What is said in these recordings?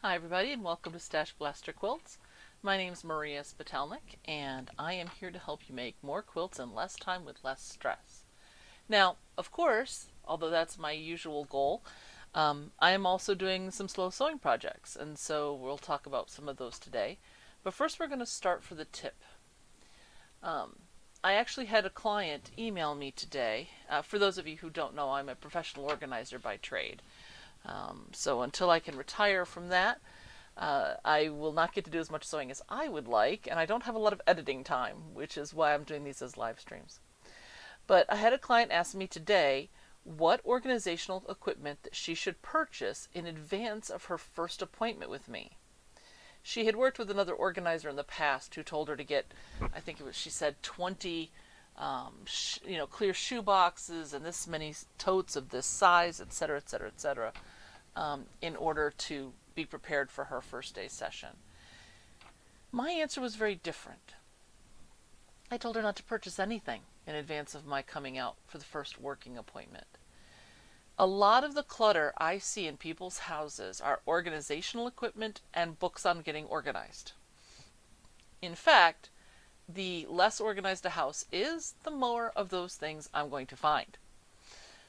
Hi everybody and welcome to StashBlaster Quilts. My name is Maria Spatelnik and I am here to help you make more quilts in less time with less stress. Now, of course, although that's my usual goal, I am also doing some slow sewing projects, and so we'll talk about some of those today. But first we're going to start for the tip. I actually had a client email me today. For those of you who don't know, I'm a professional organizer by trade. So until I can retire from that, I will not get to do as much sewing as I would like, and I don't have a lot of editing time, which is why I'm doing these as live streams. But I had a client ask me today what organizational equipment that she should purchase in advance of her first appointment with me. She had worked with another organizer in the past who told her to get, I think it was, she said 20 clear shoe boxes and this many totes of this size, etc., etc., etc., in order to be prepared for her first day session. My answer was very different. I told her not to purchase anything in advance of my coming out for the first working appointment. A lot of the clutter I see in people's houses are organizational equipment and books on getting organized. In fact, the less organized a house is, the more of those things I'm going to find.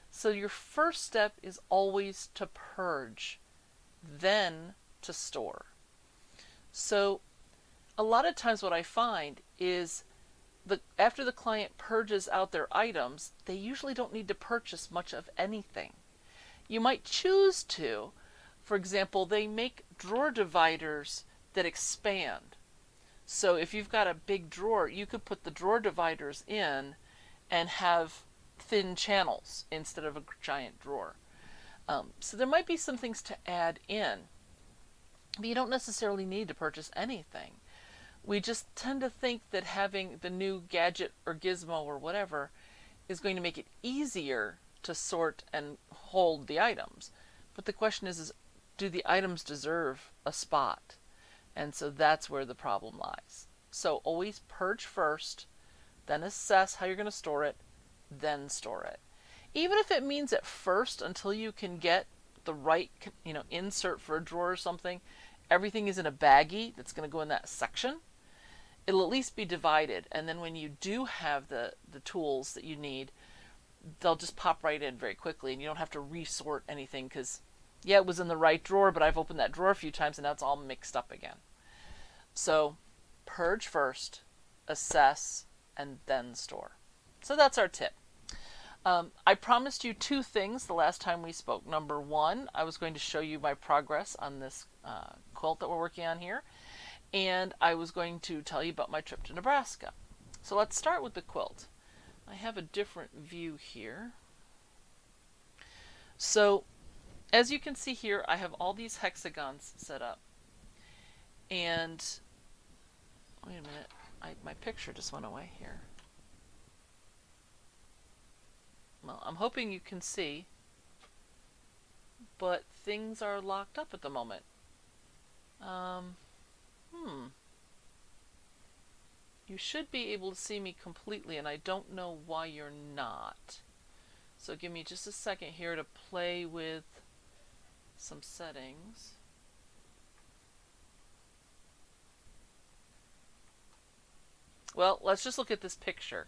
So your first step is always to purge, then to store. So a lot of times what I find is after the client purges out their items, they usually don't need to purchase much of anything. You might choose to. For example, they make drawer dividers that expand. So if you've got a big drawer, you could put the drawer dividers in and have thin channels instead of a giant drawer. So there might be some things to add in, but you don't necessarily need to purchase anything. We just tend to think that having the new gadget or gizmo or whatever is going to make it easier to sort and hold the items. But the question is do the items deserve a spot? And so that's where the problem lies. So always purge first, then assess how you're going to store it, then store it. Even if it means at first, until you can get the right insert for a drawer or something, everything is in a baggie that's going to go in that section, it'll at least be divided. And then when you do have the tools that you need, they'll just pop right in very quickly, and you don't have to resort anything because, yeah, it was in the right drawer, but I've opened that drawer a few times and now it's all mixed up again. So purge first, assess, and then store. So that's our tip. I promised you two things the last time we spoke. Number one, I was going to show you my progress on this quilt that we're working on here, and I was going to tell you about my trip to Nebraska. So let's start with the quilt. I have a different view here. So as you can see here, I have all these hexagons set up. And wait a minute, my picture just went away here. Well, I'm hoping you can see, but things are locked up at the moment. You should be able to see me completely, and I don't know why you're not. So give me just a second here to play with some settings. Well, let's just look at this picture.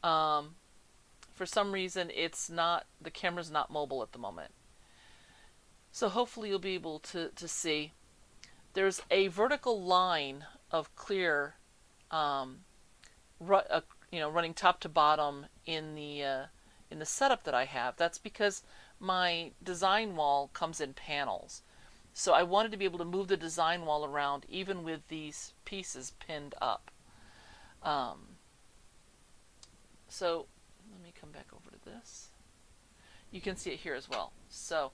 For some reason, the camera's not mobile at the moment. So hopefully you'll be able to see. There's a vertical line of clear, running top to bottom in the setup that I have. That's because my design wall comes in panels. So I wanted to be able to move the design wall around even with these pieces pinned up. So let me come back over to this. You can see it here as well. So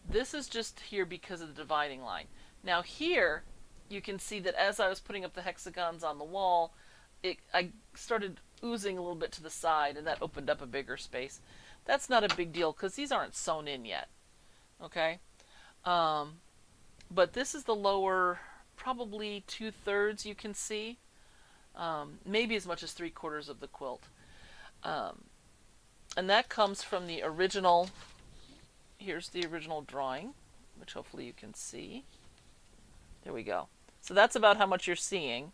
this is just here because of the dividing line. Now here you can see that as I was putting up the hexagons on the wall, I started oozing a little bit to the side, and that opened up a bigger space. That's not a big deal because these aren't sewn in yet. Okay? But this is the lower, probably 2/3 you can see. Maybe as much as 3/4 of the quilt. And that comes from the original, here's the original drawing, which hopefully you can see. There we go. So that's about how much you're seeing.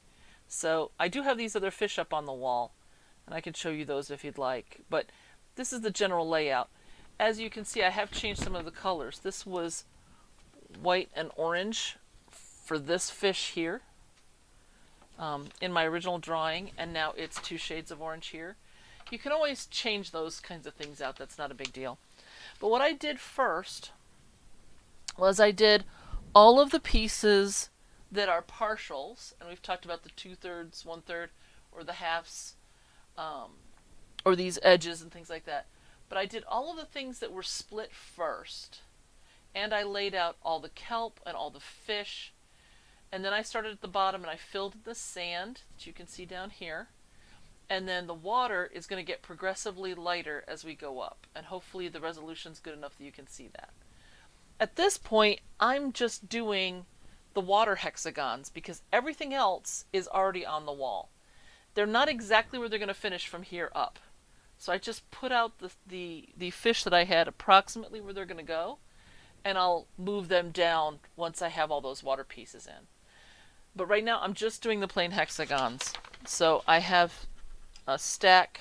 So I do have these other fish up on the wall, and I can show you those if you'd like. But this is the general layout. As you can see, I have changed some of the colors. This was white and orange for this fish here in my original drawing, and now it's 2 shades of orange here. You can always change those kinds of things out. That's not a big deal. But what I did first was I did all of the pieces that are partials, and we've talked about the 2/3, 1/3, or the halves, or these edges and things like that. But I did all of the things that were split first, and I laid out all the kelp and all the fish, and then I started at the bottom and I filled in the sand that you can see down here, and then the water is going to get progressively lighter as we go up, and hopefully the resolution's good enough that you can see that. At this point, I'm just doing the water hexagons because everything else is already on the wall. They're not exactly where they're going to finish from here up. So I just put out the fish that I had approximately where they're going to go, and I'll move them down once I have all those water pieces in. But right now I'm just doing the plain hexagons. So I have a stack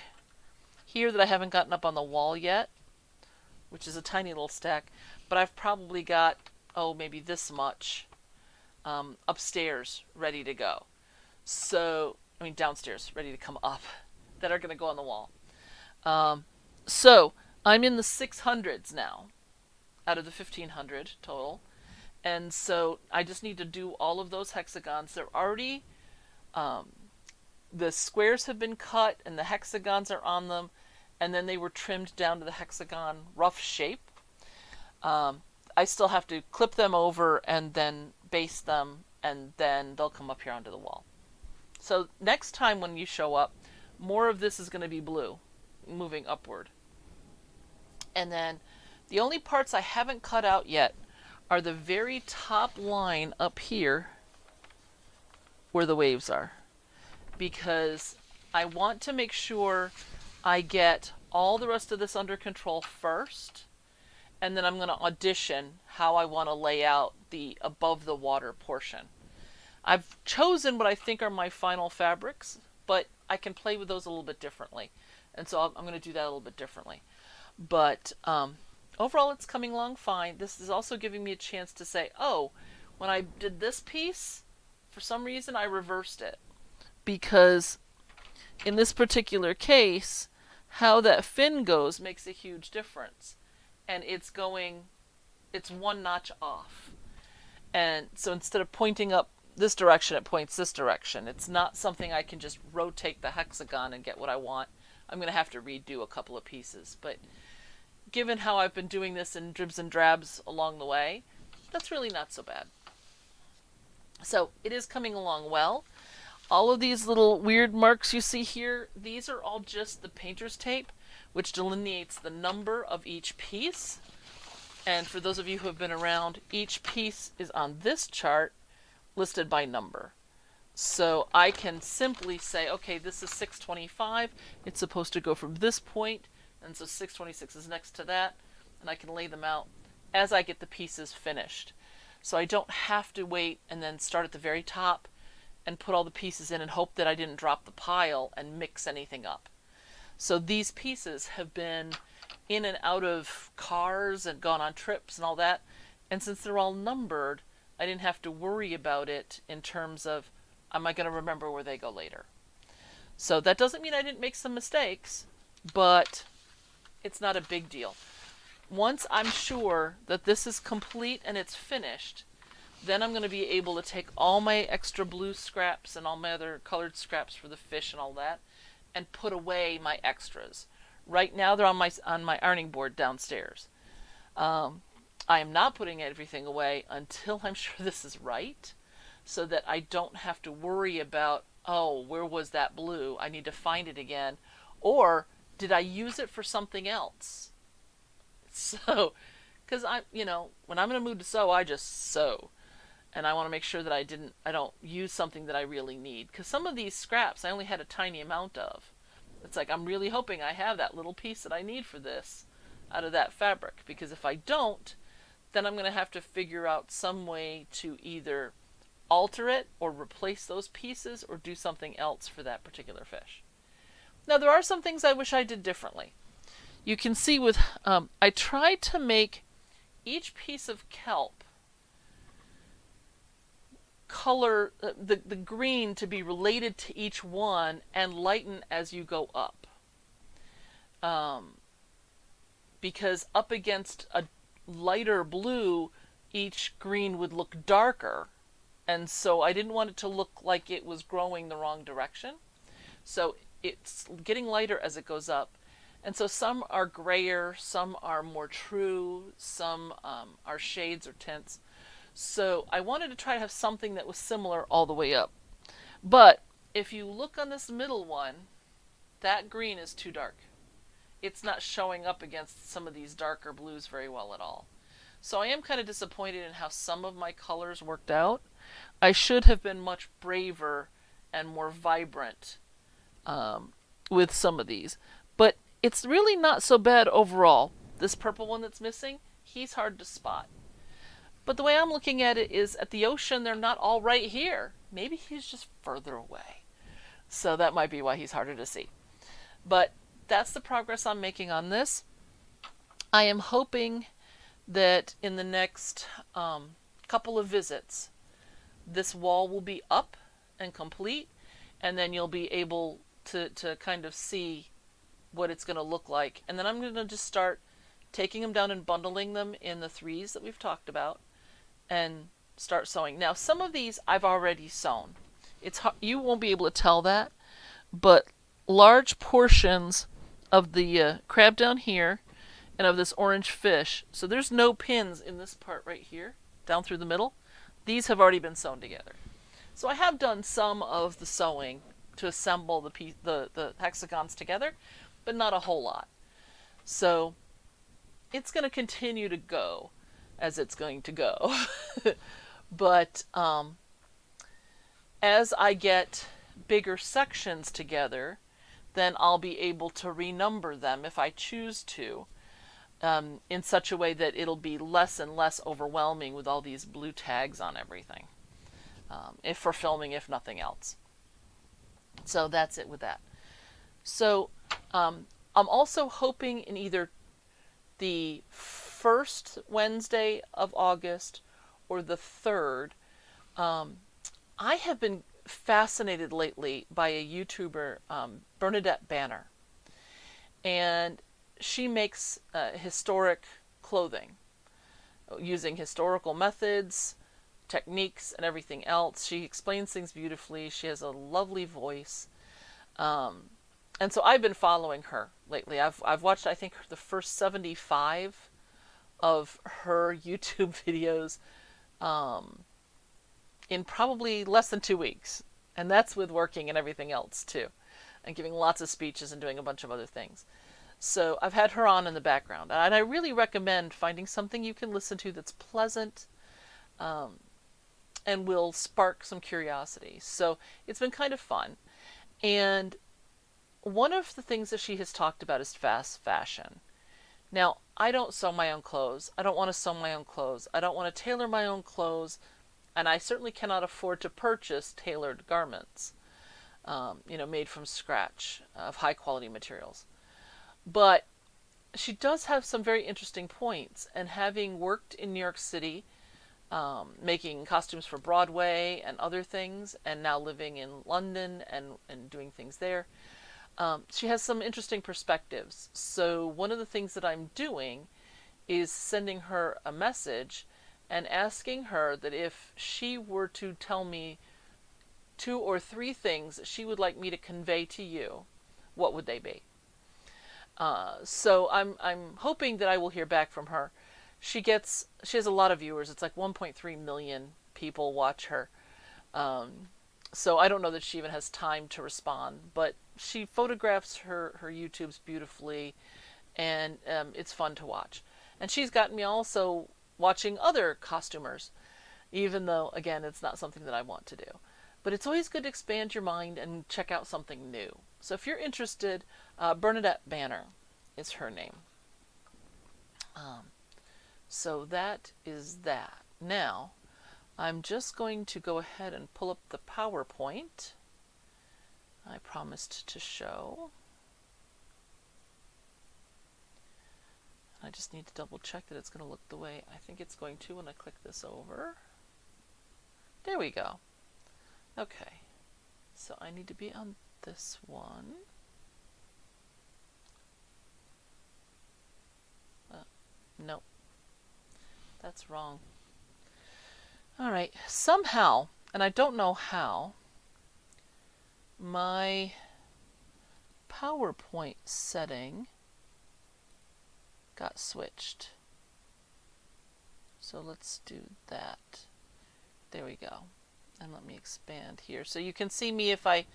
here that I haven't gotten up on the wall yet, which is a tiny little stack, but I've probably got, maybe this much upstairs ready to go. So, downstairs ready to come up that are going to go on the wall. So I'm in the 600s now out of the 1500 total. And so I just need to do all of those hexagons. They're already, the squares have been cut and the hexagons are on them, and then they were trimmed down to the hexagon rough shape. I still have to clip them over and then base them, and then they'll come up here onto the wall. So next time when you show up, more of this is going to be blue, moving upward. And then the only parts I haven't cut out yet are the very top line up here where the waves are, because I want to make sure I get all the rest of this under control first, and then I'm going to audition how I want to lay out the above the water portion. I've chosen what I think are my final fabrics, but I can play with those a little bit differently, and so I'm going to do that a little bit differently. But overall it's coming along fine. This is also giving me a chance to say, when I did this piece, for some reason I reversed it, because in this particular case, how that fin goes makes a huge difference, and it's 1 notch off. And so instead of pointing up this direction, it points this direction. It's not something I can just rotate the hexagon and get what I want. I'm going to have to redo a couple of pieces, but given how I've been doing this in dribs and drabs along the way, that's really not so bad. So it is coming along well. All of these little weird marks you see here, these are all just the painter's tape, which delineates the number of each piece. And for those of you who have been around, each piece is on this chart listed by number. So I can simply say, okay, this is 625. It's supposed to go from this point, and so 626 is next to that, and I can lay them out as I get the pieces finished. So I don't have to wait and then start at the very top and put all the pieces in and hope that I didn't drop the pile and mix anything up. So these pieces have been in and out of cars and gone on trips and all that, and since they're all numbered, I didn't have to worry about it in terms of, am I going to remember where they go later? So that doesn't mean I didn't make some mistakes, but it's not a big deal. Once I'm sure that this is complete and it's finished, then I'm going to be able to take all my extra blue scraps and all my other colored scraps for the fish and all that, and put away my extras. Right now they're on my ironing board downstairs. I am not putting everything away until I'm sure this is right, so that I don't have to worry about, where was that blue? I need to find it again. Or did I use it for something else? So, because when I'm in a mood to sew, I just sew. And I want to make sure that I don't use something that I really need. Because some of these scraps I only had a tiny amount of. It's like, I'm really hoping I have that little piece that I need for this out of that fabric. Because if I don't, then I'm going to have to figure out some way to either alter it or replace those pieces or do something else for that particular fish. Now there are some things I wish I did differently. You can see with, I tried to make each piece of kelp color, the green to be related to each one and lighten as you go up. Because up against a lighter blue, each green would look darker. And so I didn't want it to look like it was growing the wrong direction. So it's getting lighter as it goes up. And so some are grayer, some are more true, some are shades or tints. So I wanted to try to have something that was similar all the way up. But if you look on this middle one, that green is too dark. It's not showing up against some of these darker blues very well at all. So I am kind of disappointed in how some of my colors worked out. I should have been much braver and more vibrant with some of these. But it's really not so bad overall. This purple one that's missing, he's hard to spot. But the way I'm looking at it is at the ocean, they're not all right here. Maybe he's just further away. So that might be why he's harder to see. But that's the progress I'm making on this. I am hoping that in the next couple of visits, this wall will be up and complete, and then you'll be able to kind of see what it's going to look like. And then I'm going to just start taking them down and bundling them in the 3s that we've talked about and start sewing. Now, some of these I've already sewn. You won't be able to tell that, but large portions of the crab down here and of this orange fish, so there's no pins in this part right here, down through the middle. These have already been sewn together. So I have done some of the sewing to assemble the hexagons together, but not a whole lot. So it's going to continue to go as it's going to go. But as I get bigger sections together, then I'll be able to renumber them if I choose to, in such a way that it'll be less and less overwhelming with all these blue tags on everything, if for filming, if nothing else. So that's it with that. So I'm also hoping in either the first Wednesday of August or the 3rd. I have been fascinated lately by a YouTuber, Bernadette Banner, and she makes historic clothing using historical methods, techniques, and everything else. She explains things beautifully. She has a lovely voice. And so I've been following her lately. I've watched, I think, the first 75 of her YouTube videos in probably less than 2 weeks. And that's with working and everything else, too. And giving lots of speeches and doing a bunch of other things. So I've had her on in the background. And I really recommend finding something you can listen to that's pleasant and will spark some curiosity. So it's been kind of fun. And one of the things that she has talked about is fast fashion. Now, I don't sew my own clothes. I don't want to sew my own clothes. I don't want to tailor my own clothes. And I certainly cannot afford to purchase tailored garments, made from scratch of high quality materials. But she does have some very interesting points. And having worked in New York City, making costumes for Broadway and other things, and now living in London and doing things there, she has some interesting perspectives. So one of the things that I'm doing is sending her a message and asking her that if she were to tell me 2 or 3 things that she would like me to convey to you, what would they be? So I'm hoping that I will hear back from her. She has a lot of viewers. It's like 1.3 million people watch her. So I don't know that she even has time to respond, but she photographs her YouTubes beautifully, and it's fun to watch. And she's gotten me also watching other costumers, even though, again, it's not something that I want to do. But it's always good to expand your mind and check out something new. So if you're interested, Bernadette Banner is her name. So that is that. Now, I'm just going to go ahead and pull up the PowerPoint I promised to show. I just need to double check that it's going to look the way I think it's going to when I click this over. There we go. Okay, so I need to be on this one. Nope, that's wrong. All right, somehow, and I don't know how, my PowerPoint setting got switched. So let's do that. There we go. And let me expand here so you can see me if I,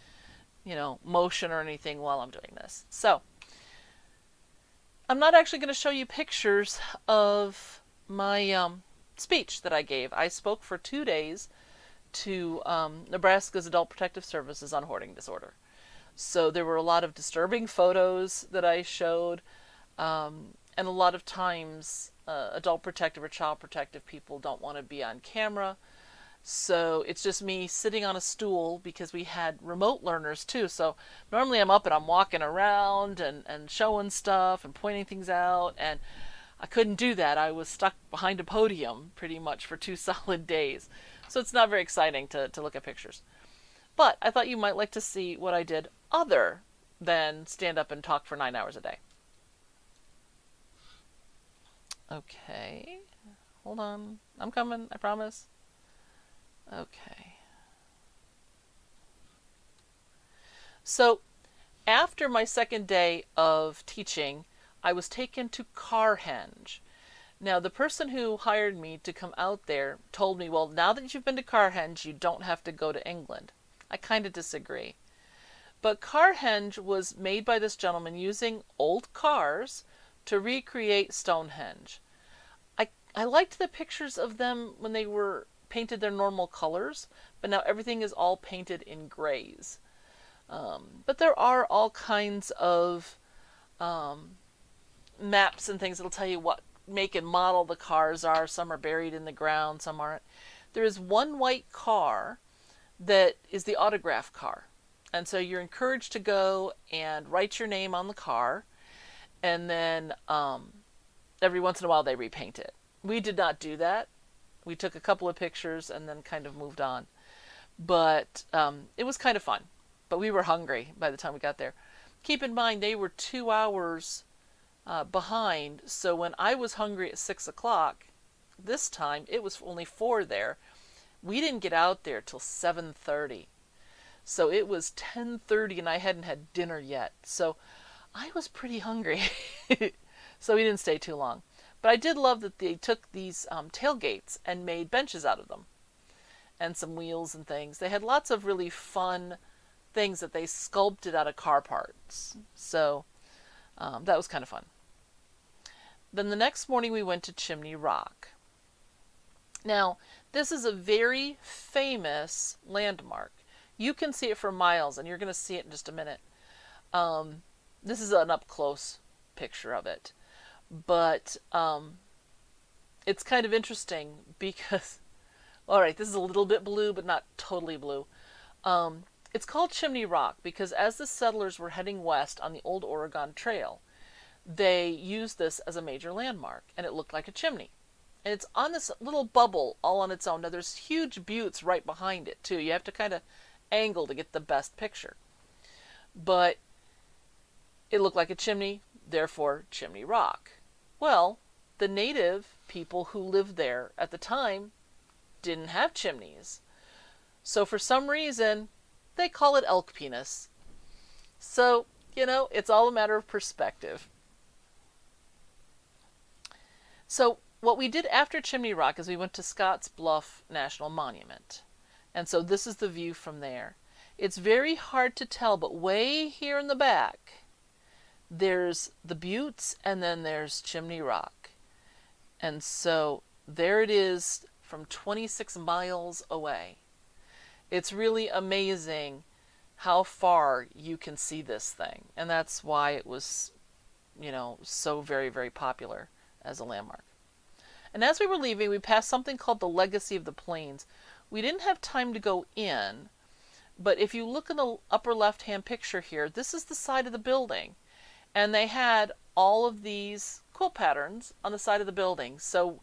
motion or anything while I'm doing this. So I'm not actually going to show you pictures of my speech that I gave. I spoke for 2 days to Nebraska's Adult Protective Services on hoarding disorder. So there were a lot of disturbing photos that I showed, and a lot of times adult protective or child protective people don't want to be on camera. So it's just me sitting on a stool because we had remote learners too. So normally I'm up and I'm walking around and showing stuff and pointing things out, and I couldn't do that. I was stuck behind a podium pretty much for 2 solid days. So it's not very exciting to look at pictures. But I thought you might like to see what I did other than stand up and talk for 9 hours a day. Okay, hold on. I'm coming, I promise. Okay. So after my second day of teaching, I was taken to Carhenge. Now, the person who hired me to come out there told me, well, now that you've been to Carhenge, you don't have to go to England. I kind of disagree. But Carhenge was made by this gentleman using old cars to recreate Stonehenge. I liked the pictures of them when they were painted their normal colors, but now everything is all painted in grays. But there are all kinds of maps and things that'll tell you what make and model the cars are. Some are buried in the ground, some aren't. There is one white car that is the autograph car. And so you're encouraged to go and write your name on the car, and then every once in a while they repaint it. We did not do that. We took a couple of pictures and then kind of moved on. But it was kind of fun. But we were hungry by the time we got there. Keep in mind, they were 2 hours behind. So when I was hungry at 6 o'clock, this time it was only 4 there. We didn't get out there till 7:30. So it was 10:30 and I hadn't had dinner yet. So I was pretty hungry. So we didn't stay too long. But I did love that they took these tailgates and made benches out of them. And some wheels and things. They had lots of really fun things that they sculpted out of car parts. So that was kind of fun. Then the next morning we went to Chimney Rock. Now, this is a very famous landmark. You can see it for miles, and you're going to see it in just a minute. This is an up-close picture of it. But it's kind of interesting because, all right, this is a little bit blue, but not totally blue. It's called Chimney Rock because as the settlers were heading west on the old Oregon Trail, they used this as a major landmark, and it looked like a chimney. And it's on this little bubble all on its own. Now, there's huge buttes right behind it, too. You have to kind of angle to get the best picture. But it looked like a chimney, therefore Chimney Rock. Well, the native people who lived there at the time didn't have chimneys. So for some reason, they call it elk penis. So, it's all a matter of perspective. So what we did after Chimney Rock is we went to Scotts Bluff National Monument. And so this is the view from there. It's very hard to tell, but way here in the back, there's the buttes and then there's Chimney Rock. And so there it is from 26 miles away. It's really amazing how far you can see this thing. And that's why it was, so very, very popular as a landmark. And as we were leaving, we passed something called the Legacy of the Plains. We didn't have time to go in, but if you look in the upper left-hand picture here, this is the side of the building. And they had all of these quilt patterns on the side of the building. So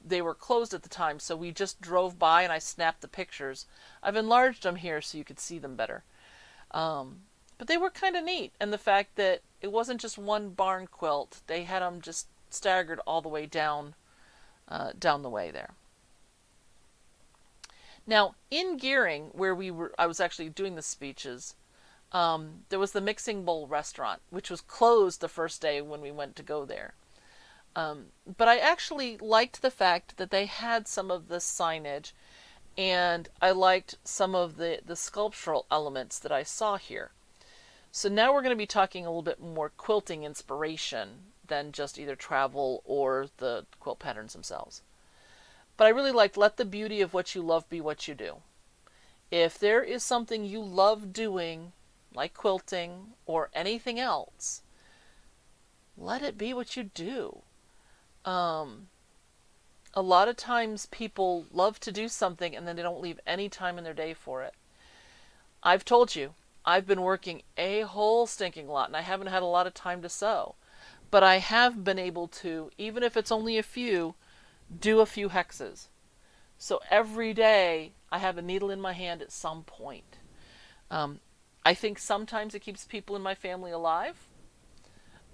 they were closed at the time, so we just drove by and I snapped the pictures. I've enlarged them here so you could see them better. But they were kind of neat. And the fact that it wasn't just one barn quilt, they had them just staggered all the way down the way there. Now, in Gearing, where I was actually doing the speeches, there was the Mixing Bowl restaurant, which was closed the first day when we went to go there. But I actually liked the fact that they had some of the signage, and I liked some of the sculptural elements that I saw here. So now we're going to be talking a little bit more quilting inspiration than just either travel or the quilt patterns themselves. But I really liked let the beauty of what you love be what you do. If there is something you love doing, like quilting or anything else, let it be what you do. A lot of times people love to do something and then they don't leave any time in their day for it. I've told you, I've been working a whole stinking lot and I haven't had a lot of time to sew. But I have been able to, even if it's only a few, do a few hexes. So every day I have a needle in my hand at some point. I think sometimes it keeps people in my family alive.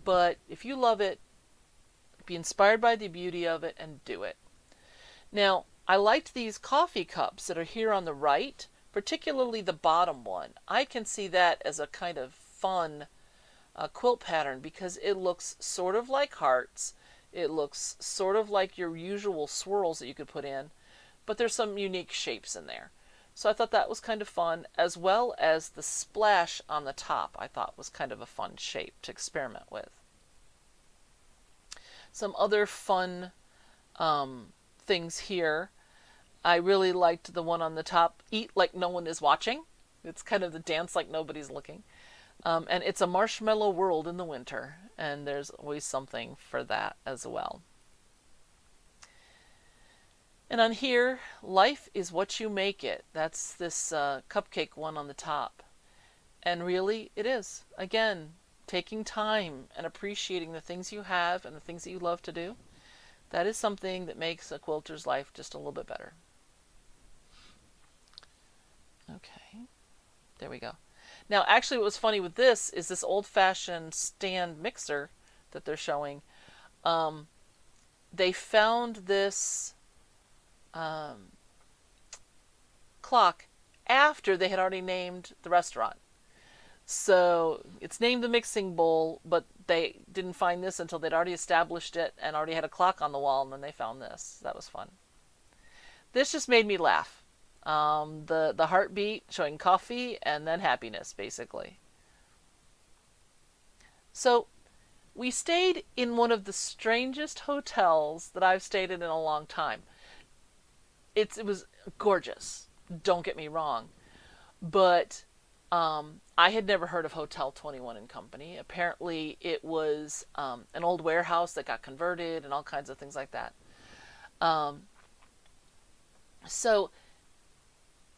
But if you love it, be inspired by the beauty of it and do it. Now, I liked these coffee cups that are here on the right, particularly the bottom one. I can see that as a kind of fun quilt pattern because it looks sort of like hearts. It looks sort of like your usual swirls that you could put in, but there's some unique shapes in there. So I thought that was kind of fun, as well as the splash on the top I thought was kind of a fun shape to experiment with. Some other fun things here. I really liked the one on the top, Eat Like No One Is Watching. It's kind of the dance like nobody's looking. And it's a marshmallow world in the winter, and there's always something for that as well. And on here, life is what you make it. That's this cupcake one on the top. And really, it is. Again, taking time and appreciating the things you have and the things that you love to do. That is something that makes a quilter's life just a little bit better. Okay, there we go. Now, actually, what was funny with this is this old-fashioned stand mixer that they're showing. They found this clock after they had already named the restaurant. So it's named the Mixing Bowl, but they didn't find this until they'd already established it and already had a clock on the wall, and then they found this. That was fun. This just made me laugh. The heartbeat showing coffee and then happiness, basically. So we stayed in one of the strangest hotels that I've stayed in a long time. It was gorgeous, don't get me wrong, but I had never heard of Hotel 21 and Company. Apparently it was an old warehouse that got converted and all kinds of things like that. So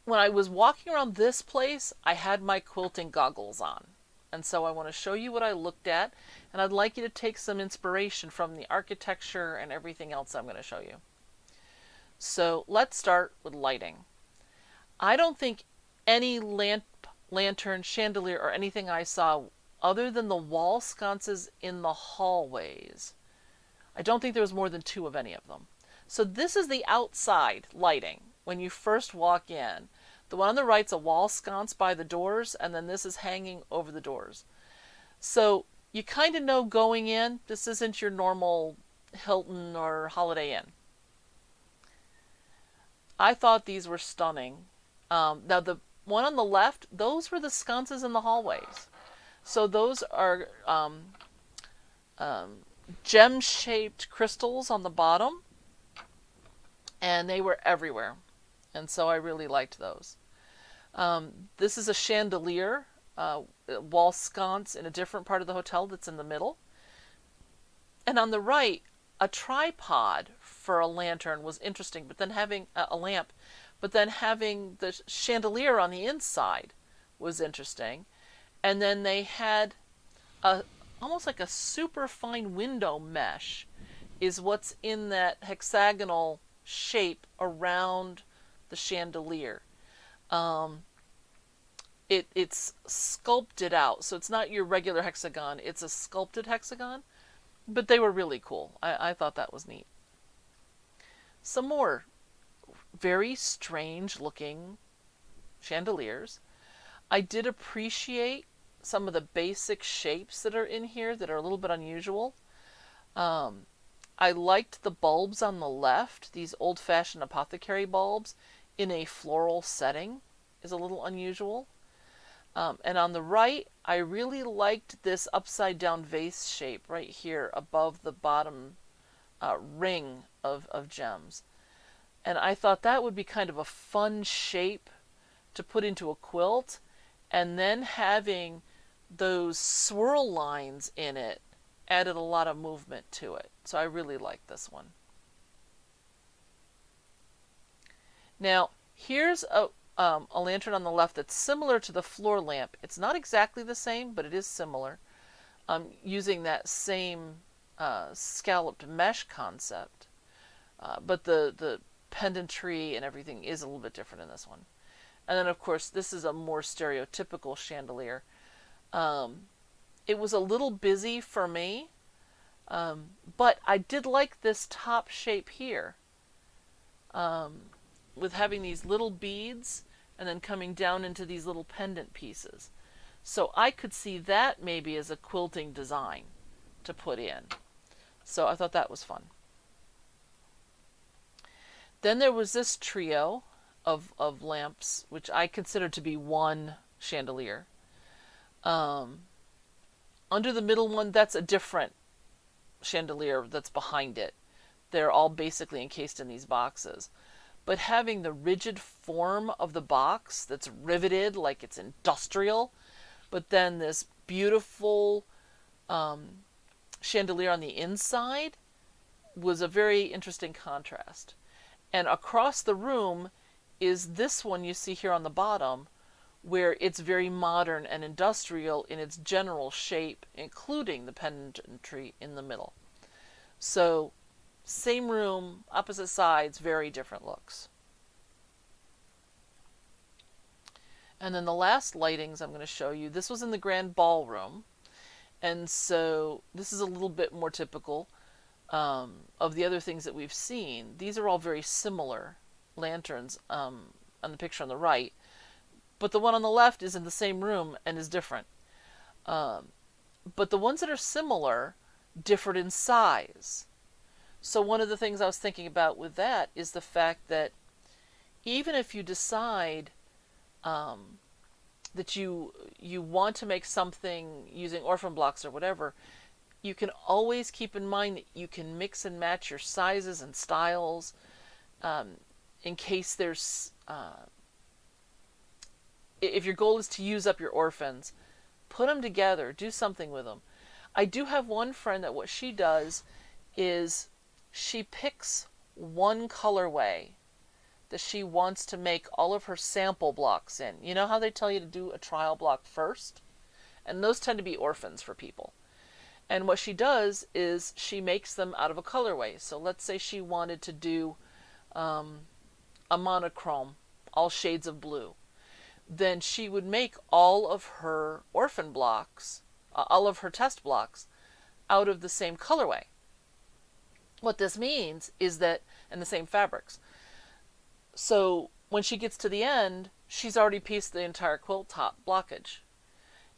when I was walking around this place, I had my quilting goggles on. And so I want to show you what I looked at, and I'd like you to take some inspiration from the architecture and everything else I'm going to show you. So let's start with lighting. I don't think any lantern, chandelier, or anything I saw other than the wall sconces in the hallways. I don't think there was more than 2 of any of them. So this is the outside lighting when you first walk in. The one on the right's a wall sconce by the doors, and then this is hanging over the doors. So you kind of know going in, this isn't your normal Hilton or Holiday Inn. I thought these were stunning. Now the one on the left, those were the sconces in the hallways. So those are gem-shaped crystals on the bottom, and they were everywhere. And so I really liked those. This is a chandelier, wall sconce in a different part of the hotel that's in the middle. And on the right, a tripod for a lantern was interesting, but then having a lamp, but then having the chandelier on the inside was interesting. And then they had a almost like a super fine window mesh is what's in that hexagonal shape around the chandelier. Um, it's sculpted out, so it's not your regular hexagon, it's a sculpted hexagon, but they were really cool. I thought that was neat. Some more very strange looking chandeliers. I did appreciate some of the basic shapes that are in here that are a little bit unusual. I liked the bulbs on the left, these old-fashioned apothecary bulbs in a floral setting is a little unusual. And on the right, I really liked this upside-down vase shape right here above the bottom ring of gems. And I thought that would be kind of a fun shape to put into a quilt, and then having those swirl lines in it added a lot of movement to it. So I really like this one. Now, here's a lantern on the left that's similar to the floor lamp. It's not exactly the same, but it is similar, using that same scalloped mesh concept. But the pendantry and everything is a little bit different in this one. And then, of course, this is a more stereotypical chandelier. It was a little busy for me, but I did like this top shape here, with having these little beads and then coming down into these little pendant pieces. So I could see that maybe as a quilting design to put in. So I thought that was fun. Then there was this trio of lamps, which I consider to be one chandelier. Under the middle one, that's a different chandelier that's behind it. They're all basically encased in these boxes. But having the rigid form of the box that's riveted like it's industrial, but then this beautiful chandelier on the inside was a very interesting contrast. And across the room is this one you see here on the bottom, where it's very modern and industrial in its general shape, including the pendantry in the middle. So, same room, opposite sides, very different looks. And then the last lightings I'm going to show you, this was in the grand ballroom. And so this is a little bit more typical of the other things that we've seen. These are all very similar lanterns on the picture on the right. But the one on the left is in the same room and is different. But the ones that are similar differed in size. So one of the things I was thinking about with that is the fact that even if you decide that you want to make something using orphan blocks or whatever, you can always keep in mind that you can mix and match your sizes and styles in case there's... if your goal is to use up your orphans, put them together, do something with them. I do have one friend that what she does is she picks one colorway that she wants to make all of her sample blocks in. You know how they tell you to do a trial block first? And those tend to be orphans for people. And what she does is she makes them out of a colorway. So let's say she wanted to do a monochrome, all shades of blue. Then she would make all of her orphan blocks, all of her test blocks, out of the same colorway. What this means is that, and the same fabrics. So when she gets to the end, she's already pieced the entire quilt top blockage.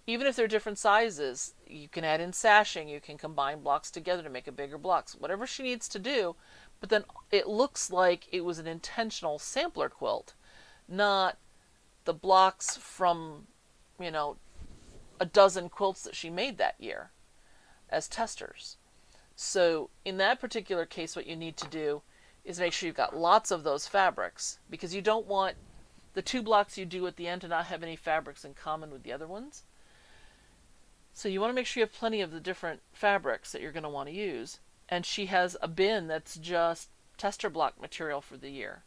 Even if they're different sizes, you can add in sashing, you can combine blocks together to make a bigger blocks, whatever she needs to do, but then it looks like it was an intentional sampler quilt, not the blocks from, you know, a dozen quilts that she made that year as testers. So in that particular case, what you need to do is make sure you've got lots of those fabrics, because you don't want the two blocks you do at the end to not have any fabrics in common with the other ones. So you want to make sure you have plenty of the different fabrics that you're going to want to use. and she has a bin that's just tester block material for the year.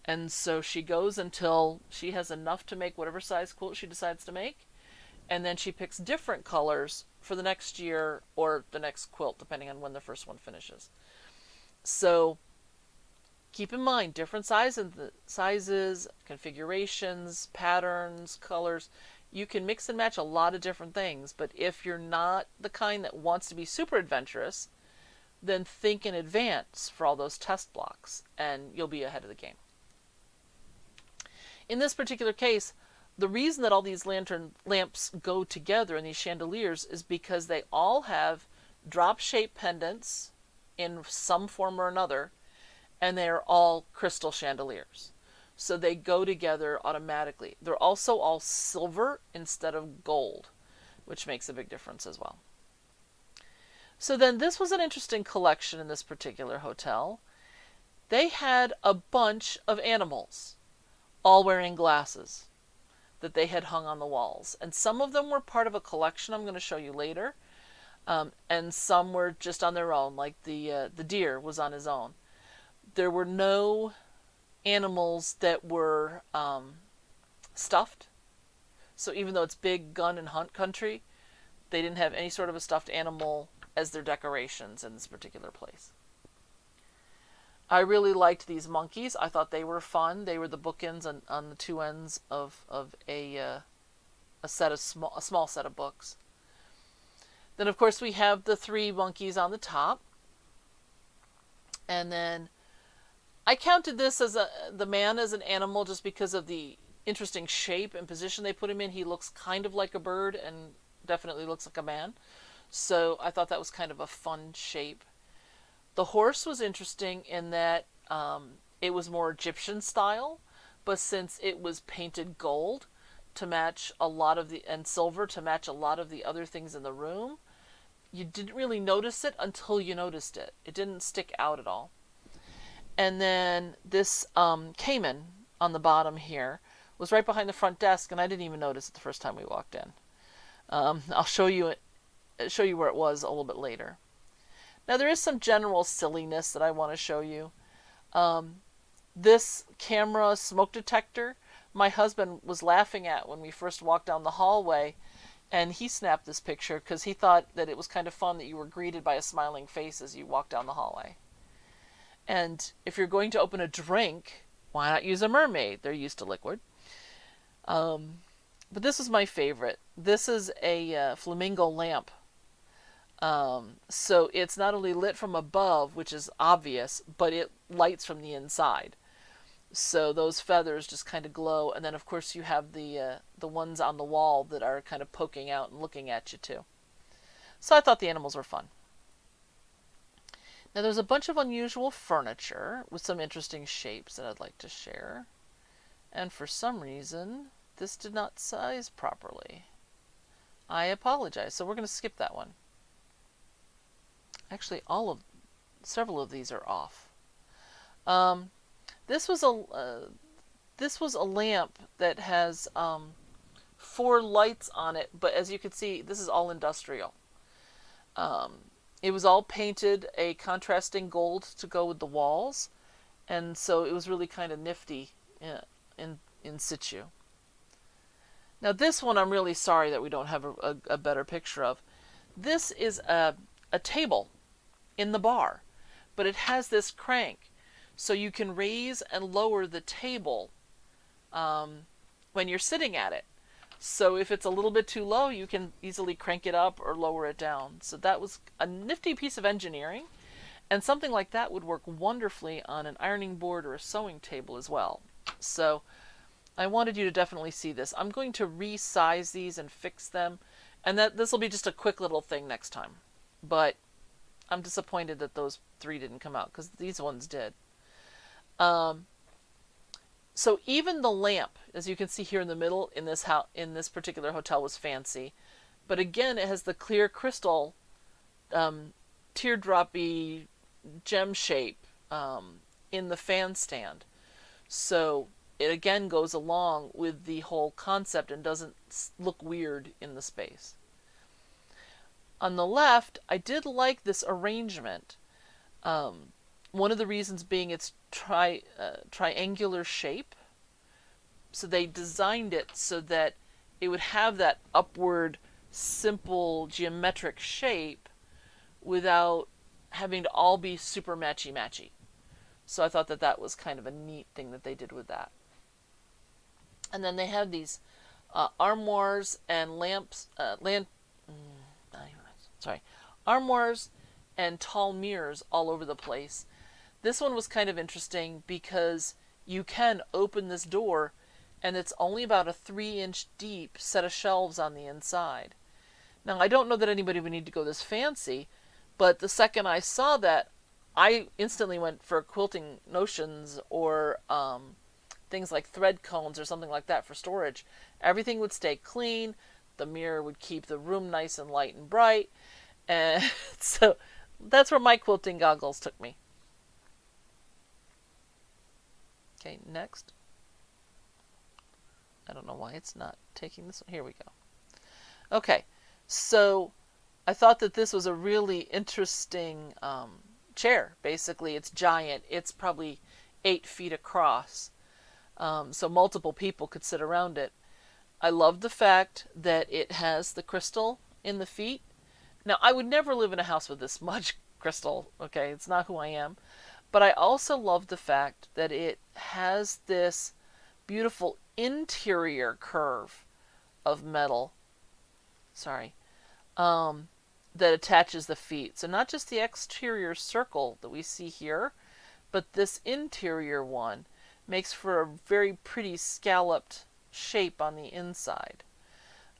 And so she goes until she has enough to make whatever size quilt she decides to make, and then she picks different colors for the next year or the next quilt, depending on when the first one finishes. So keep in mind different sizes, configurations, patterns, colors. You can mix and match a lot of different things, but if you're not the kind that wants to be super adventurous, then think in advance for all those test blocks, and you'll be ahead of the game. In this particular case, the reason that all these lantern lamps go together in these chandeliers is because they all have drop-shaped pendants in some form or another, and they are all crystal chandeliers. So they go together automatically. They're also all silver instead of gold, which makes a big difference as well. So then this was an interesting collection in this particular hotel. They had a bunch of animals, all wearing glasses, that they had hung on the walls. And some of them were part of a collection I'm going to show you later. And some were just on their own, like the deer was on his own. There were no animals that were stuffed. So even though it's big gun and hunt country, they didn't have any sort of a stuffed animal as their decorations in this particular place. I really liked these monkeys. I thought they were fun. They were the bookends on the two ends of a small set of books. Then of course we have the three monkeys on the top. And then I counted this as the man as an animal just because of the interesting shape and position they put him in. He looks kind of like a bird and definitely looks like a man. So I thought that was kind of a fun shape. The horse was interesting in that it was more Egyptian style, but since it was painted gold to match a lot of and silver to match a lot of the other things in the room, you didn't really notice it until you noticed it. It didn't stick out at all. And then this caiman on the bottom here was right behind the front desk, and I didn't even notice it the first time we walked in. I'll show you where it was a little bit later. Now there is some general silliness that I want to show you. This camera smoke detector, my husband was laughing at when we first walked down the hallway, and he snapped this picture because he thought that it was kind of fun that you were greeted by a smiling face as you walked down the hallway. And if you're going to open a drink, why not use a mermaid? They're used to liquid. But this is my favorite. This is a flamingo lamp. So it's not only lit from above, which is obvious, but it lights from the inside. So those feathers just kind of glow. And then of course you have the ones on the wall that are kind of poking out and looking at you too. So I thought the animals were fun. Now there's a bunch of unusual furniture with some interesting shapes that I'd like to share. And for some reason, this did not size properly. I apologize. So we're going to skip that one. Actually, several of these are off. This was a lamp that has 4 lights on it, but as you can see, this is all industrial. It was all painted a contrasting gold to go with the walls, and so it was really kind of nifty in situ. Now this one I'm really sorry that we don't have a better picture of. This is a table in the bar, but it has this crank, so you can raise and lower the table when you're sitting at it. So if it's a little bit too low, you can easily crank it up or lower it down. So that was a nifty piece of engineering, and something like that would work wonderfully on an ironing board or a sewing table as well. So I wanted you to definitely see this. I'm going to resize these and fix them, and this will be just a quick little thing next time. But I'm disappointed that those 3 didn't come out, because these ones did. So even the lamp, as you can see here in the middle, in this particular hotel, was fancy. But again, it has the clear crystal, teardroppy gem shape in the fan stand. So it again goes along with the whole concept and doesn't look weird in the space. On the left, I did like this arrangement One of the reasons being its triangular shape. So they designed it so that it would have that upward, simple, geometric shape without having to all be super matchy-matchy. So I thought that that was kind of a neat thing that they did with that. And then they have these armoires and armoires and tall mirrors all over the place. This one was kind of interesting because you can open this door and it's only about a 3-inch deep set of shelves on the inside. Now, I don't know that anybody would need to go this fancy, but the second I saw that, I instantly went for quilting notions or things like thread cones or something like that for storage. Everything would stay clean. The mirror would keep the room nice and light and bright. And so that's where my quilting goggles took me. Okay, next. I don't know why it's not taking this one. Here we go. Okay, so I thought that this was a really interesting chair. Basically, it's giant. It's probably 8 feet across. So multiple people could sit around it. I love the fact that it has the crystal in the feet. Now, I would never live in a house with this much crystal. Okay, it's not who I am. But I also love the fact that it has this beautiful interior curve of metal. Sorry. That attaches the feet. So not just the exterior circle that we see here, but this interior one makes for a very pretty scalloped shape on the inside.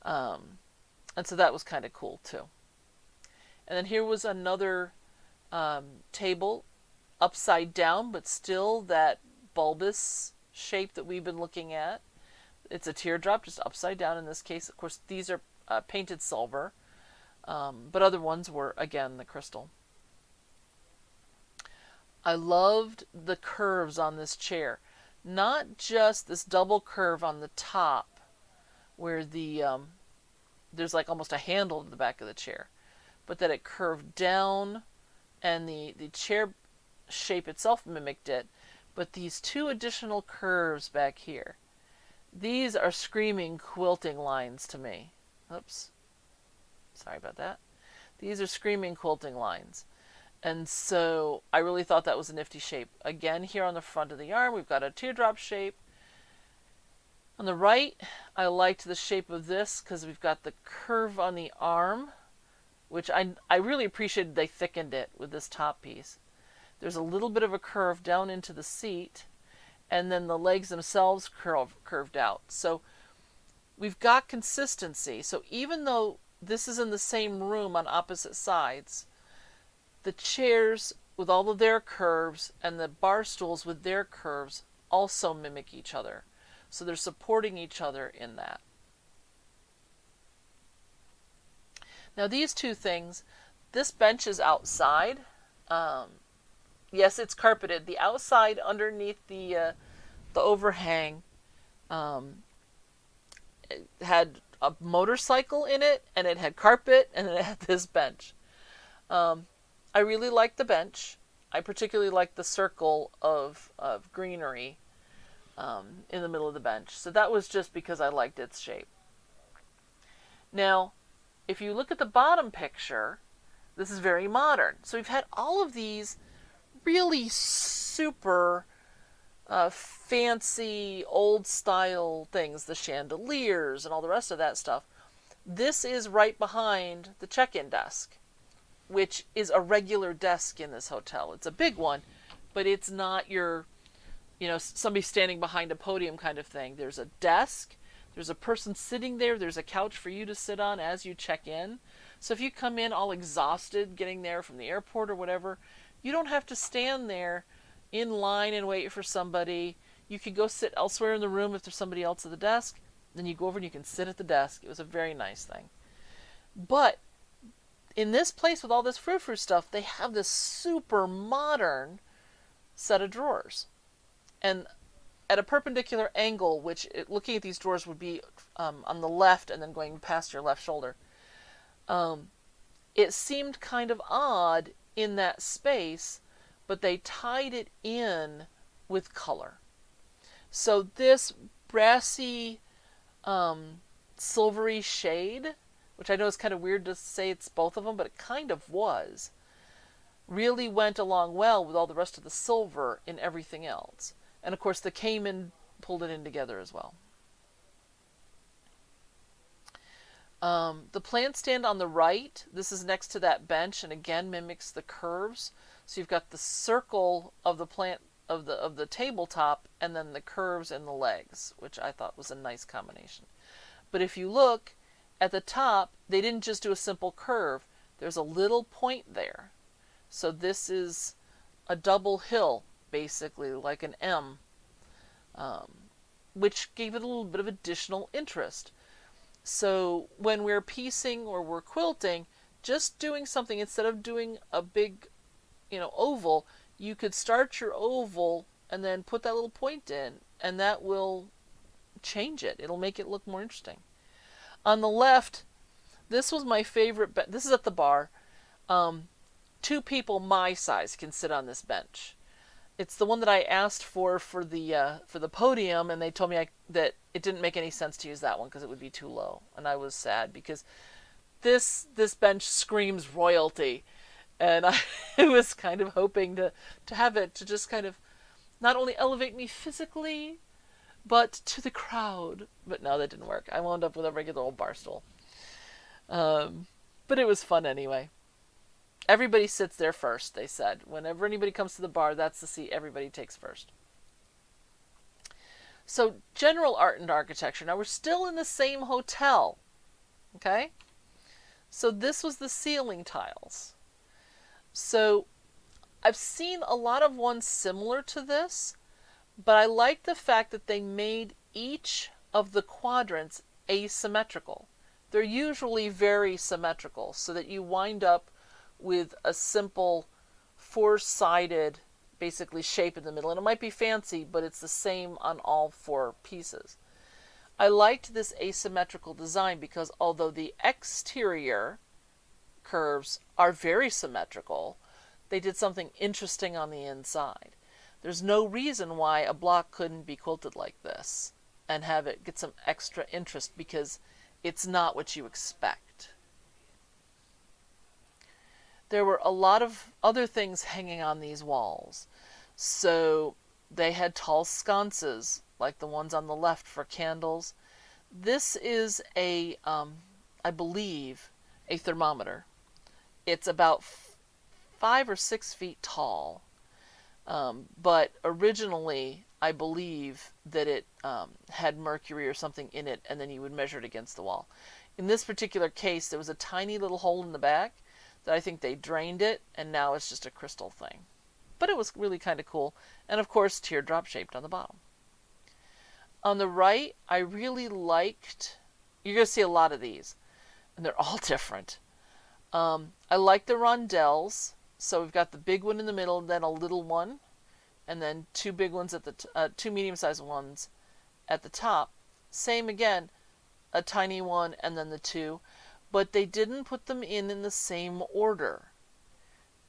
And so that was kind of cool too. And then here was another table upside down, but still that bulbous shape that we've been looking at. It's a teardrop, just upside down in this case. Of course, these are painted silver, but other ones were, again, the crystal. I loved the curves on this chair. Not just this double curve on the top, where there's like almost a handle to the back of the chair, but that it curved down, and the chair shape itself mimicked it, but these 2 additional curves back here. These are screaming quilting lines to me. Oops. Sorry about that. These are screaming quilting lines. And so I really thought that was a nifty shape. Again, here on the front of the arm, we've got a teardrop shape. On the right, I liked the shape of this because we've got the curve on the arm, which I really appreciated they thickened it with this top piece. There's a little bit of a curve down into the seat, and then the legs themselves curved out. So we've got consistency. So even though this is in the same room on opposite sides, the chairs with all of their curves and the bar stools with their curves also mimic each other. So they're supporting each other in that. Now these 2 things, this bench is outside. Yes, it's carpeted. The outside underneath the overhang it had a motorcycle in it, and it had carpet, and it had this bench. I really liked the bench. I particularly liked the circle of greenery in the middle of the bench. So that was just because I liked its shape. Now, if you look at the bottom picture, this is very modern. So we've had all of these really super fancy old style things, the chandeliers and all the rest of that stuff. This is right behind the check-in desk, which is a regular desk in this hotel. It's a big one, but it's not your, somebody standing behind a podium kind of thing. There's a desk, there's a person sitting there, there's a couch for you to sit on as you check in. So if you come in all exhausted getting there from the airport or whatever, you don't have to stand there in line and wait for somebody. You can go sit elsewhere in the room if there's somebody else at the desk. Then you go over and you can sit at the desk. It was a very nice thing. But in this place with all this frou-frou stuff, they have this super modern set of drawers. And at a perpendicular angle, which looking at these drawers would be on the left and then going past your left shoulder, it seemed kind of odd in that space but they tied it in with color. So this brassy, silvery shade, which I know is kind of weird to say it's both of them, but it kind of was, really went along well with all the rest of the silver in everything else. And of course the Cayman pulled it in together as well. The plant stand on the right, this is next to that bench, and again mimics the curves. So you've got the circle of the plant of the tabletop, and then the curves in the legs, which I thought was a nice combination. But if you look at the top, they didn't just do a simple curve. There's a little point there. So this is a double hill, basically, like an M, which gave it a little bit of additional interest. So when we're piecing or we're quilting, just doing something, instead of doing a big, oval, you could start your oval and then put that little point in, and that will change it. It'll make it look more interesting. On the left, this was my favorite. This is at the bar. 2 people my size can sit on this bench. It's the one that I asked for the podium, and they told me that it didn't make any sense to use that one because it would be too low, and I was sad because this bench screams royalty, and I was kind of hoping to have it to just kind of not only elevate me physically, but to the crowd. But no, that didn't work. I wound up with a regular old bar stool. But it was fun anyway. Everybody sits there first, they said. Whenever anybody comes to the bar, that's the seat everybody takes first. So, general art and architecture. Now, we're still in the same hotel. Okay? So, this was the ceiling tiles. So, I've seen a lot of ones similar to this, but I like the fact that they made each of the quadrants asymmetrical. They're usually very symmetrical, so that you wind up with a simple 4-sided basically shape in the middle. And it might be fancy, but it's the same on all 4 pieces. I liked this asymmetrical design because although the exterior curves are very symmetrical, they did something interesting on the inside. There's no reason why a block couldn't be quilted like this and have it get some extra interest, because it's not what you expect. There were a lot of other things hanging on these walls. So they had tall sconces, like the ones on the left for candles. This is I believe, a thermometer. It's about 5 or 6 feet tall. But originally, I believe that it had mercury or something in it, and then you would measure it against the wall. In this particular case, there was a tiny little hole in the back that I think they drained it, and now it's just a crystal thing. But it was really kind of cool. And of course, teardrop shaped on the bottom. On the right, I really liked, you're going to see a lot of these, and they're all different. I like the rondelles. So we've got the big one in the middle, then a little one, and then 2 big ones at the 2 medium-sized ones at the top. Same again, a tiny one and then the 2, but they didn't put them in the same order.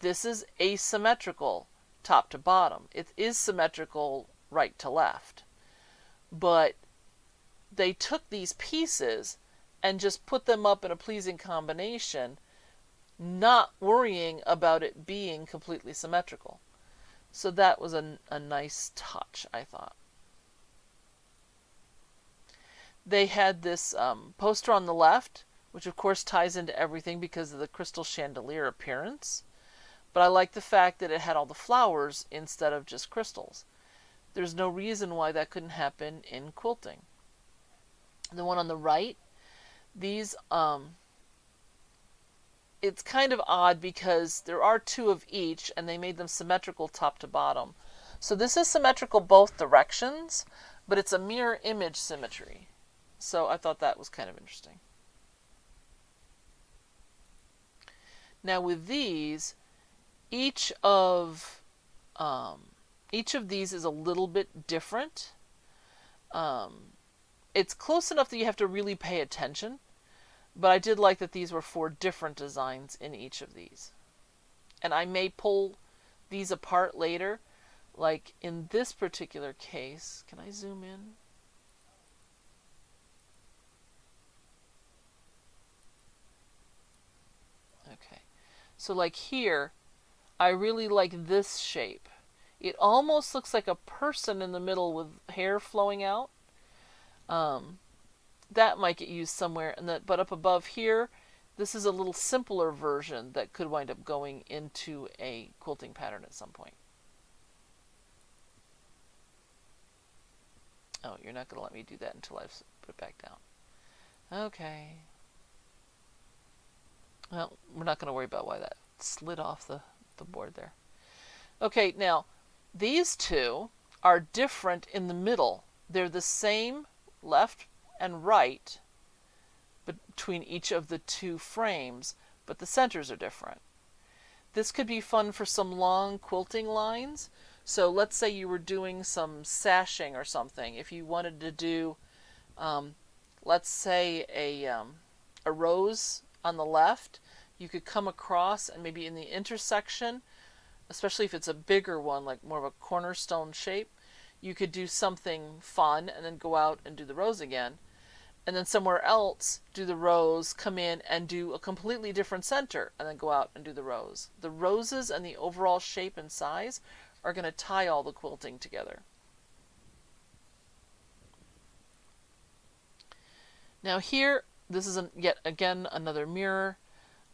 This is asymmetrical top to bottom. It is symmetrical right to left. But they took these pieces and just put them up in a pleasing combination, not worrying about it being completely symmetrical. So that was a nice touch, I thought. They had this poster on the left, which of course ties into everything because of the crystal chandelier appearance. But I like the fact that it had all the flowers instead of just crystals. There's no reason why that couldn't happen in quilting. The one on the right, these, it's kind of odd because there are 2 of each and they made them symmetrical top to bottom. So this is symmetrical both directions, but it's a mirror image symmetry. So I thought that was kind of interesting. Now with these, each of these is a little bit different. It's close enough that you have to really pay attention, but I did like that these were 4 different designs in each of these. And I may pull these apart later. Like in this particular case, can I zoom in? Okay, so like here, I really like this shape. It almost looks like a person in the middle with hair flowing out. That might get used somewhere, but up above here, this is a little simpler version that could wind up going into a quilting pattern at some point. Oh, you're not going to let me do that until I've put it back down. Okay. Well, we're not going to worry about why that slid off the board there. Okay, now, these two are different in the middle. They're the same left and right between each of the two frames, but the centers are different. This could be fun for some long quilting lines. So let's say you were doing some sashing or something. If you wanted to do, let's say a rose on the left, you could come across and maybe in the intersection, especially if it's a bigger one, like more of a cornerstone shape, you could do something fun and then go out and do the rose again. And then somewhere else, do the rose, come in and do a completely different center, and then go out and do the rose. The roses and the overall shape and size are going to tie all the quilting together. Now here, this is yet again another mirror.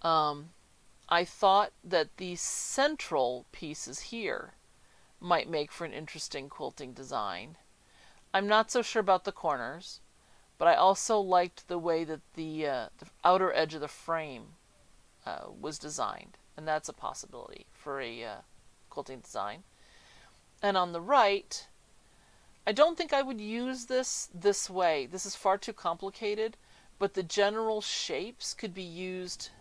I thought that these central pieces here might make for an interesting quilting design. I'm not so sure about the corners, but I also liked the way that the outer edge of the frame was designed, and that's a possibility for a quilting design. And on the right, I don't think I would use this way. This is far too complicated, but the general shapes could be used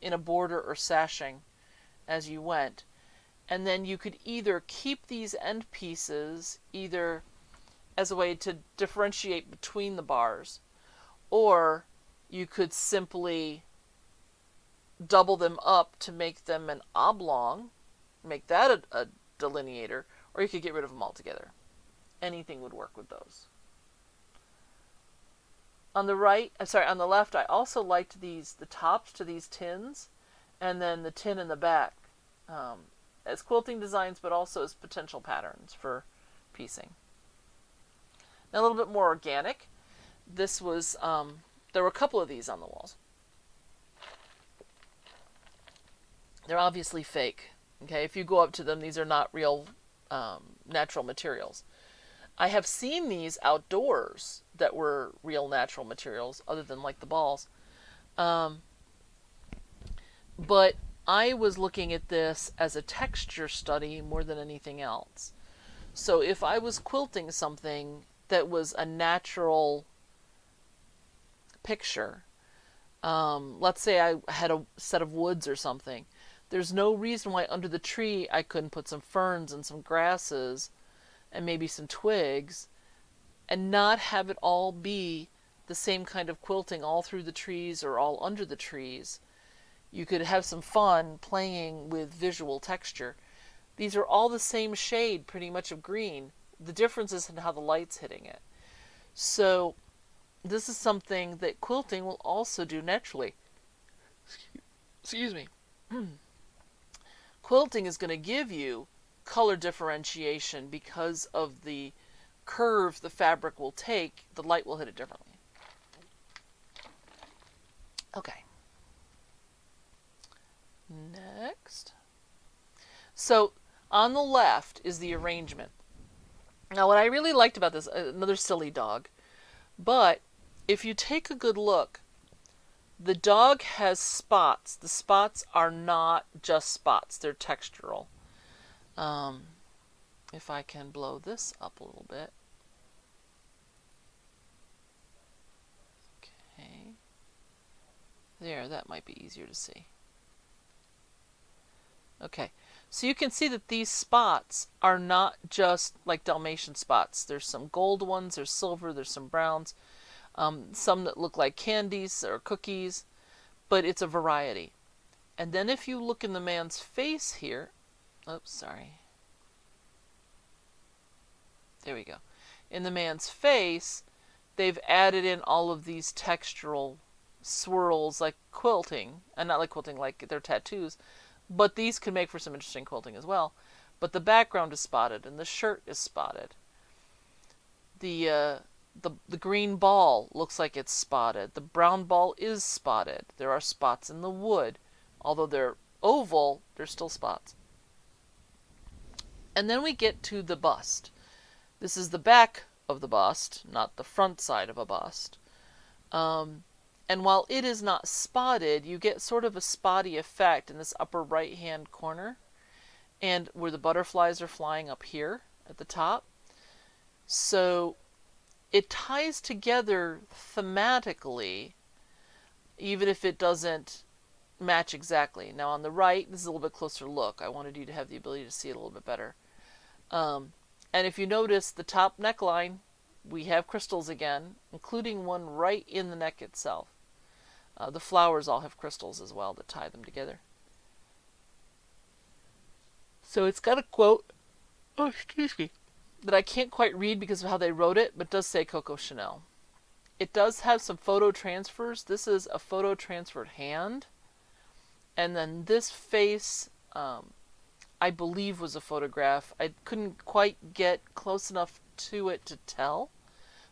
in a border or sashing as you went. And then you could either keep these end pieces either as a way to differentiate between the bars, or you could simply double them up to make them an oblong, make that a delineator, or you could get rid of them altogether. Anything would work with those. On the right, on the left, I also liked the tops to these tins, and then the tin in the back, as quilting designs, but also as potential patterns for piecing. Now, a little bit more organic. This was, there were a couple of these on the walls. They're obviously fake. Okay, if you go up to them, these are not real natural materials. I have seen these outdoors that were real natural materials, other than like the balls. But I was looking at this as a texture study more than anything else. So if I was quilting something that was a natural picture, let's say I had a set of woods or something, there's no reason why under the tree I couldn't put some ferns and some grasses and maybe some twigs and not have it all be the same kind of quilting all through the trees or all under the trees. You could have some fun playing with visual texture. These are all the same shade pretty much of green. The difference is in how the light's hitting it. So this is something that quilting will also do naturally. Excuse me. Quilting is going to give you color differentiation because of the curve the fabric will take. The light will hit it differently. Okay. Next. So on the left is the arrangement. Now what I really liked about this, another silly dog, but if you take a good look, the dog has spots. The spots are not just spots, they're textural. If I can blow this up a little bit. Okay. There, that might be easier to see. Okay, so you can see that these spots are not just like Dalmatian spots. There's some gold ones, there's silver, there's some browns, some that look like candies or cookies, but it's a variety. And then if you look in the man's face here, oops, sorry. There we go. In the man's face, they've added in all of these textural swirls like quilting, and not like quilting, like they're tattoos, but these can make for some interesting quilting as well. But the background is spotted and the shirt is spotted. The green ball looks like it's spotted. The brown ball is spotted. There are spots in the wood. Although they're oval, there's still spots. And then we get to the bust. This is the back of the bust, not the front side of a bust. And while it is not spotted, you get sort of a spotty effect in this upper right-hand corner, and where the butterflies are flying up here at the top. So it ties together thematically, even if it doesn't match exactly. Now on the right, this is a little bit closer look. I wanted you to have the ability to see it a little bit better. And if you notice the top neckline, we have crystals again, including one right in the neck itself. The flowers all have crystals as well that tie them together. So it's got a quote, oh excuse me, that I can't quite read because of how they wrote it, but does say Coco Chanel. It does have some photo transfers. This is a photo transferred hand. And then this face, I believe was a photograph. I couldn't quite get close enough to it to tell.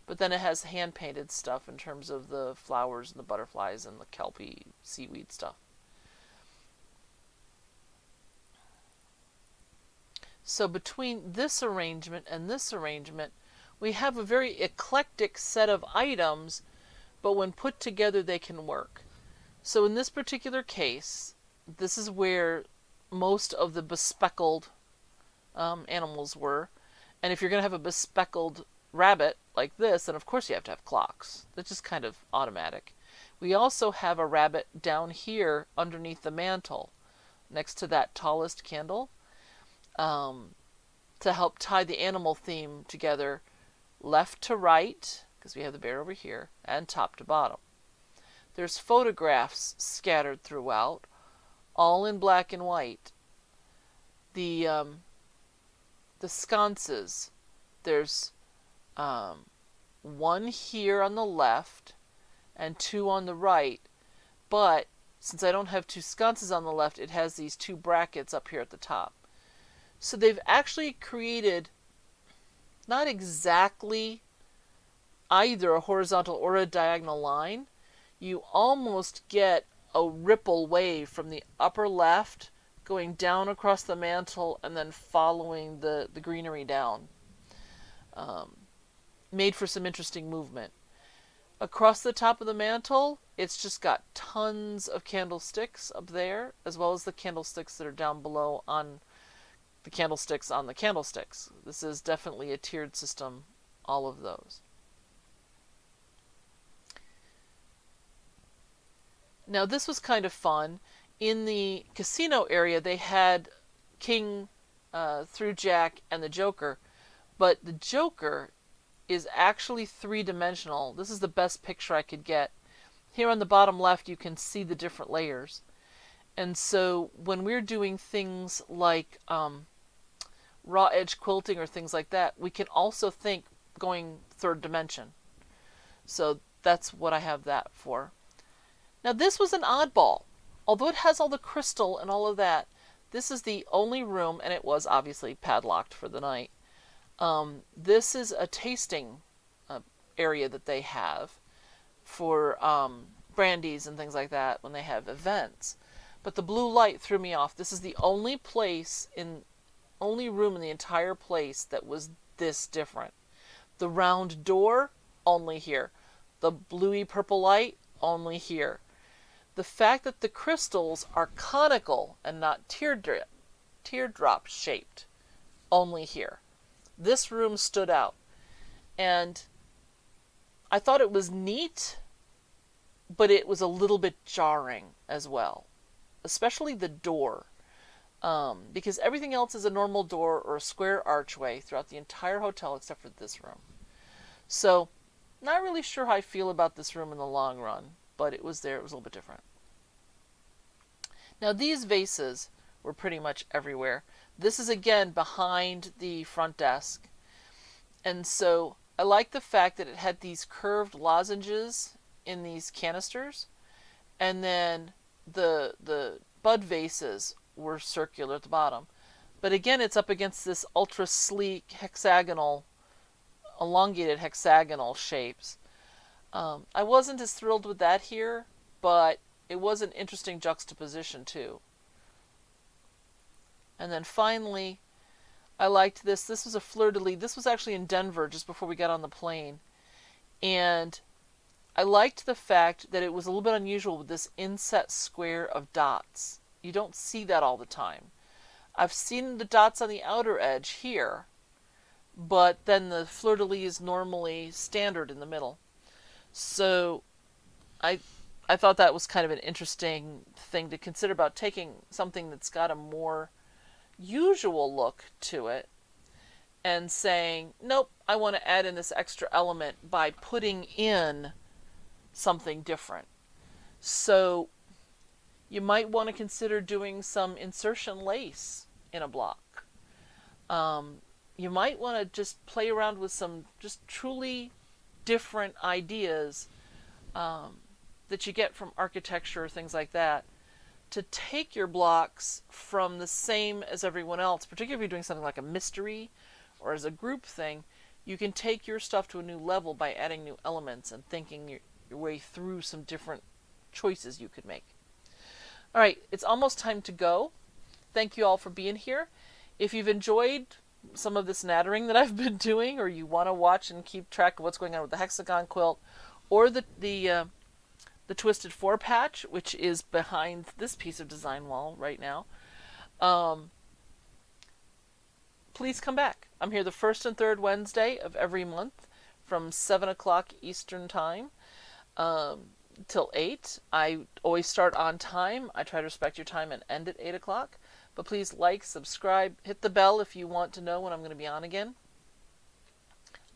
But then it has hand-painted stuff in terms of the flowers and the butterflies and the kelpie seaweed stuff. So between this arrangement and this arrangement, we have a very eclectic set of items, but when put together they can work. So in this particular case, this is where most of the bespeckled animals were. And if you're going to have a bespeckled rabbit like this, then of course you have to have clocks. That's just kind of automatic. We also have a rabbit down here underneath the mantle, next to that tallest candle, to help tie the animal theme together left to right, because we have the bear over here, and top to bottom. There's photographs scattered throughout, all in black and white. The sconces, there's one here on the left and two on the right, but since I don't have two sconces on the left, it has these two brackets up here at the top. So they've actually created not exactly either a horizontal or a diagonal line. You almost get a ripple wave from the upper left going down across the mantle and then following the greenery down. Made for some interesting movement. Across the top of the mantle, it's just got tons of candlesticks up there, as well as the candlesticks that are down below on the candlesticks on the candlesticks. This is definitely a tiered system, all of those. Now this was kind of fun. In the casino area, they had King through Jack and the Joker, but the Joker is actually three-dimensional. This is the best picture I could get. Here on the bottom left, you can see the different layers. And so when we're doing things like raw edge quilting or things like that, we can also think going third dimension. So that's what I have that for. Now this was an oddball. Although it has all the crystal and all of that, this is the only room, and it was obviously padlocked for the night. This is a tasting area that they have for brandies and things like that when they have events. But the blue light threw me off. This is the only only room in the entire place that was this different. The round door, only here. The bluey purple light, only here. The fact that the crystals are conical and not teardrop shaped, only here. This room stood out. And I thought it was neat, but it was a little bit jarring as well. Especially the door. Because everything else is a normal door or a square archway throughout the entire hotel except for this room. So, not really sure how I feel about this room in the long run, but it was there. It was a little bit different. Now these vases were pretty much everywhere. This is again behind the front desk. And so I like the fact that it had these curved lozenges in these canisters, and then the bud vases were circular at the bottom. But again, it's up against this ultra sleek hexagonal, elongated hexagonal shapes. I wasn't as thrilled with that here, but it was an interesting juxtaposition too. And then finally, I liked this. This was a fleur-de-lis. This was actually in Denver just before we got on the plane. And I liked the fact that it was a little bit unusual with this inset square of dots. You don't see that all the time. I've seen the dots on the outer edge here, but then the fleur-de-lis is normally standard in the middle. So I thought that was kind of an interesting thing to consider about taking something that's got a more usual look to it and saying, nope, I want to add in this extra element by putting in something different. So you might want to consider doing some insertion lace in a block. You might want to just play around with some just truly different ideas that you get from architecture or things like that, to take your blocks from the same as everyone else, particularly if you're doing something like a mystery or as a group thing. You can take your stuff to a new level by adding new elements and thinking your way through some different choices you could make. All right, it's almost time to go. Thank you all for being here. If you've enjoyed some of this nattering that I've been doing, or you want to watch and keep track of what's going on with the hexagon quilt, or the Twisted 4 patch, which is behind this piece of design wall right now, please come back. I'm here the first and third Wednesday of every month from 7 o'clock Eastern Time till 8. I always start on time. I try to respect your time and end at 8 o'clock. But please like, subscribe, hit the bell if you want to know when I'm going to be on again.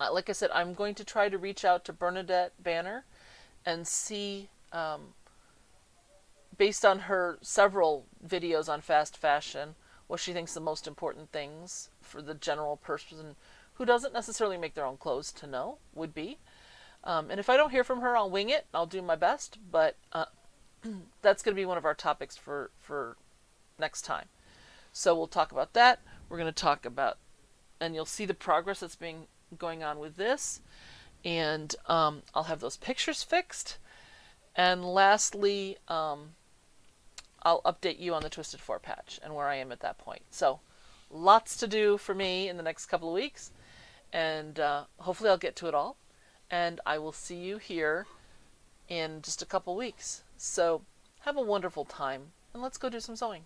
Like I said, I'm going to try to reach out to Bernadette Banner and see, based on her several videos on fast fashion, what she thinks the most important things for the general person who doesn't necessarily make their own clothes to know would be. And if I don't hear from her, I'll wing it. I'll do my best, but that's going to be one of our topics for next time. So we'll talk about that. We're going to talk about, and you'll see the progress that's been going on with this. And I'll have those pictures fixed. And lastly, I'll update you on the Twisted 4 patch and where I am at that point. So lots to do for me in the next couple of weeks. And hopefully I'll get to it all. And I will see you here in just a couple weeks. So have a wonderful time. And let's go do some sewing.